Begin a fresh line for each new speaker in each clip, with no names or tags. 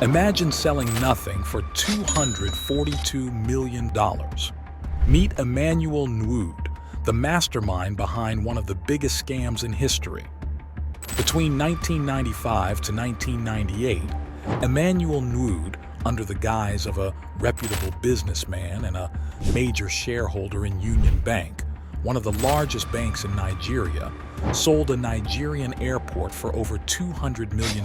Imagine selling nothing for $242 million. Meet Emmanuel Nwude, the mastermind behind one of the biggest scams in history. Between 1995 to 1998, Emmanuel Nwude, under the guise of a reputable businessman and a major shareholder in Union Bank, one of the largest banks in Nigeria, sold a Nigerian airport for over $200 million.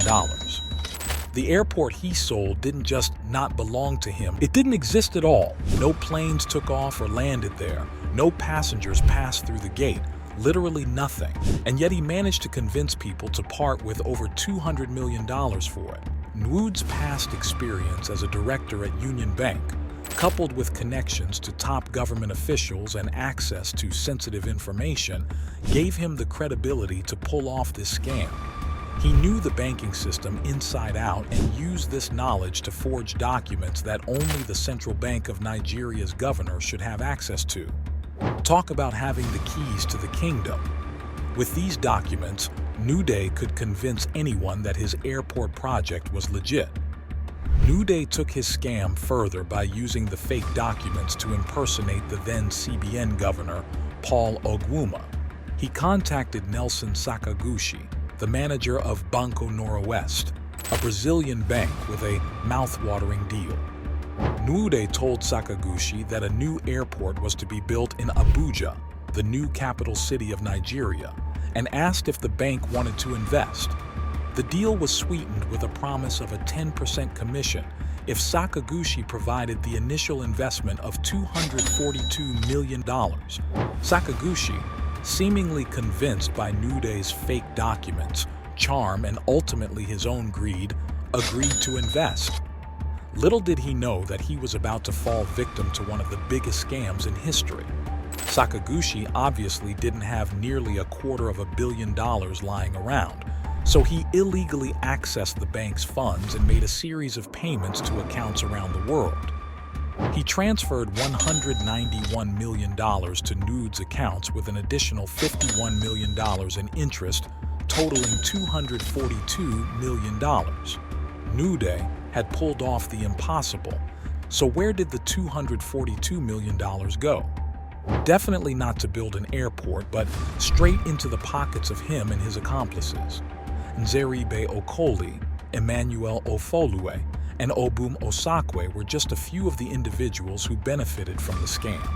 The airport he sold didn't just not belong to him, it didn't exist at all. No planes took off or landed there. No passengers passed through the gate. Literally nothing. And yet he managed to convince people to part with over $200 million for it. Nwude's past experience as a director at Union Bank, coupled with connections to top government officials and access to sensitive information, gave him the credibility to pull off this scam. He knew the banking system inside out and used this knowledge to forge documents that only the Central Bank of Nigeria's governor should have access to. Talk about having the keys to the kingdom. With these documents, Nwude could convince anyone that his airport project was legit. Nwude took his scam further by using the fake documents to impersonate the then CBN governor, Paul Ogwuma. He contacted Nelson Sakaguchi, the manager of Banco Noroeste, a Brazilian bank with a mouth-watering deal. Nwude told Sakaguchi that a new airport was to be built in Abuja, the new capital city of Nigeria, and asked if the bank wanted to invest. The deal was sweetened with a promise of a 10% commission if Sakaguchi provided the initial investment of $242 million. Sakaguchi, seemingly convinced by Nwude's fake documents, charm, and ultimately his own greed, agreed to invest. Little did he know that he was about to fall victim to one of the biggest scams in history. Sakaguchi obviously didn't have nearly $250 million lying around, so he illegally accessed the bank's funds and made a series of payments to accounts around the world. He transferred $191 million to Nwude's accounts with an additional $51 million in interest, totaling $242 million. Nwude had pulled off the impossible, so where did the $242 million go? Definitely not to build an airport, but straight into the pockets of him and his accomplices. Nzeribe Okoli, Emmanuel Ofolue, and Obum Osakwe were just a few of the individuals who benefited from the scam.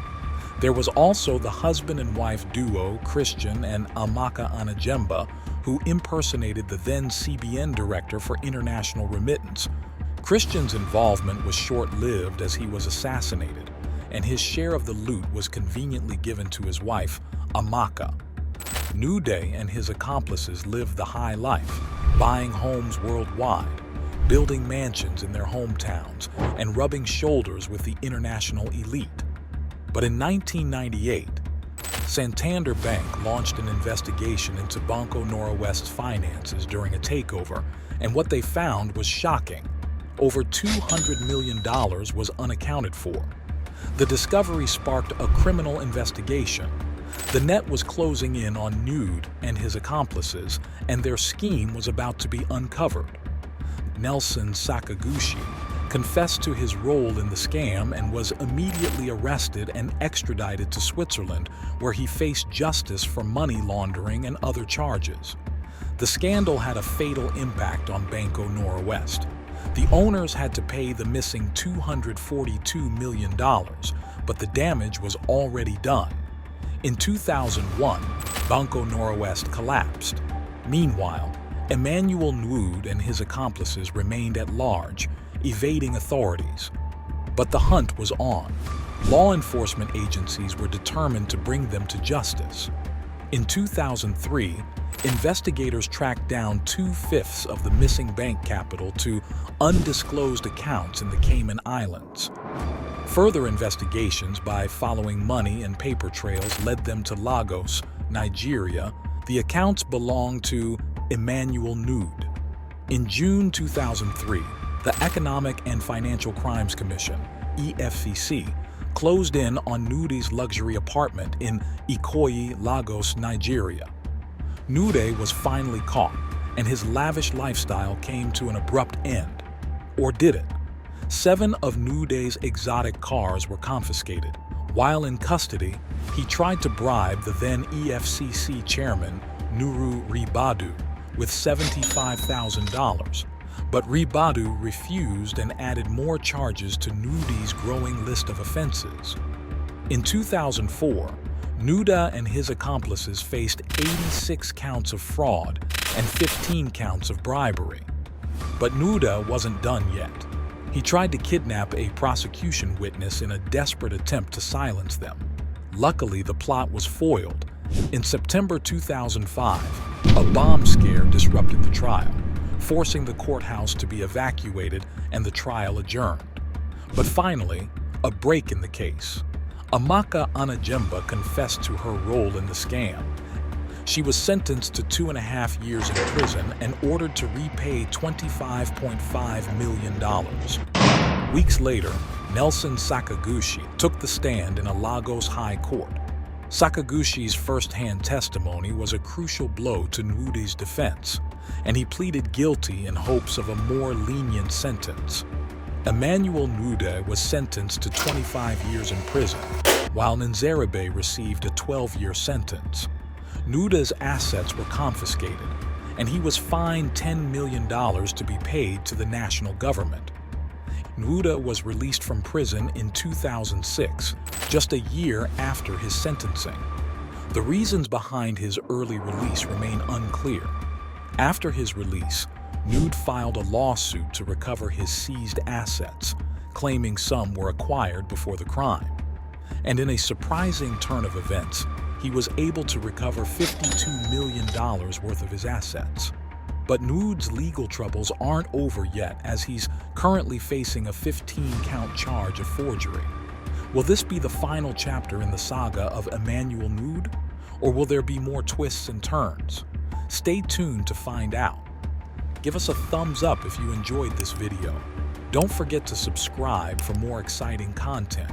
There was also the husband and wife duo, Christian and Amaka Anajemba, who impersonated the then CBN director for international remittance. Christian's involvement was short-lived as he was assassinated, and his share of the loot was conveniently given to his wife, Amaka. Nwude and his accomplices lived the high life, buying homes worldwide, building mansions in their hometowns, and rubbing shoulders with the international elite. But in 1998, Santander Bank launched an investigation into Banco Noroeste's finances during a takeover, and what they found was shocking. Over $200 million was unaccounted for. The discovery sparked a criminal investigation. The net was closing in on Nwude and his accomplices, and their scheme was about to be uncovered. Nelson Sakaguchi confessed to his role in the scam and was immediately arrested and extradited to Switzerland, where he faced justice for money laundering and other charges. The scandal had a fatal impact on Banco Noroeste. The owners had to pay the missing $242 million, but the damage was already done. In 2001, Banco Noroeste collapsed. Meanwhile, Emmanuel Nwude and his accomplices remained at large, evading authorities. But the hunt was on. Law enforcement agencies were determined to bring them to justice. In 2003, investigators tracked down 2/5 of the missing bank capital to undisclosed accounts in the Cayman Islands. Further investigations by following money and paper trails led them to Lagos, Nigeria. The accounts belonged to Emmanuel Nwude. In June 2003, the Economic and Financial Crimes Commission, EFCC, closed in on Nwude's luxury apartment in Ikoyi, Lagos, Nigeria. Nwude was finally caught, and his lavish lifestyle came to an abrupt end. Or did it? 7 of Nwude's exotic cars were confiscated. While in custody, he tried to bribe the then EFCC chairman, Nuru Ribadu, with $75,000. But Ribadu refused and added more charges to Nwude's growing list of offenses. In 2004, Nwude and his accomplices faced 86 counts of fraud and 15 counts of bribery. But Nwude wasn't done yet. He tried to kidnap a prosecution witness in a desperate attempt to silence them. Luckily, the plot was foiled. In September 2005, a bomb scare disrupted the trial, forcing the courthouse to be evacuated and the trial adjourned. But finally, a break in the case. Amaka Anajemba confessed to her role in the scam. She was sentenced to 2.5 years in prison and ordered to repay $25.5 million. Weeks later, Nelson Sakaguchi took the stand in a Lagos High Court. Sakagushi's first-hand testimony was a crucial blow to Nwude's defense, and he pleaded guilty in hopes of a more lenient sentence. Emmanuel Nwude was sentenced to 25 years in prison, while Nzeribe received a 12-year sentence. Nwude's assets were confiscated, and he was fined $10 million to be paid to the national government. Nwude was released from prison in 2006, just a year after his sentencing. The reasons behind his early release remain unclear. After his release, Nwude filed a lawsuit to recover his seized assets, claiming some were acquired before the crime. And in a surprising turn of events, he was able to recover $52 million worth of his assets. But Nwude's legal troubles aren't over yet, as he's currently facing a 15-count charge of forgery. Will this be the final chapter in the saga of Emmanuel Nwude, or will there be more twists and turns? Stay tuned to find out. Give us a thumbs up if you enjoyed this video. Don't forget to subscribe for more exciting content.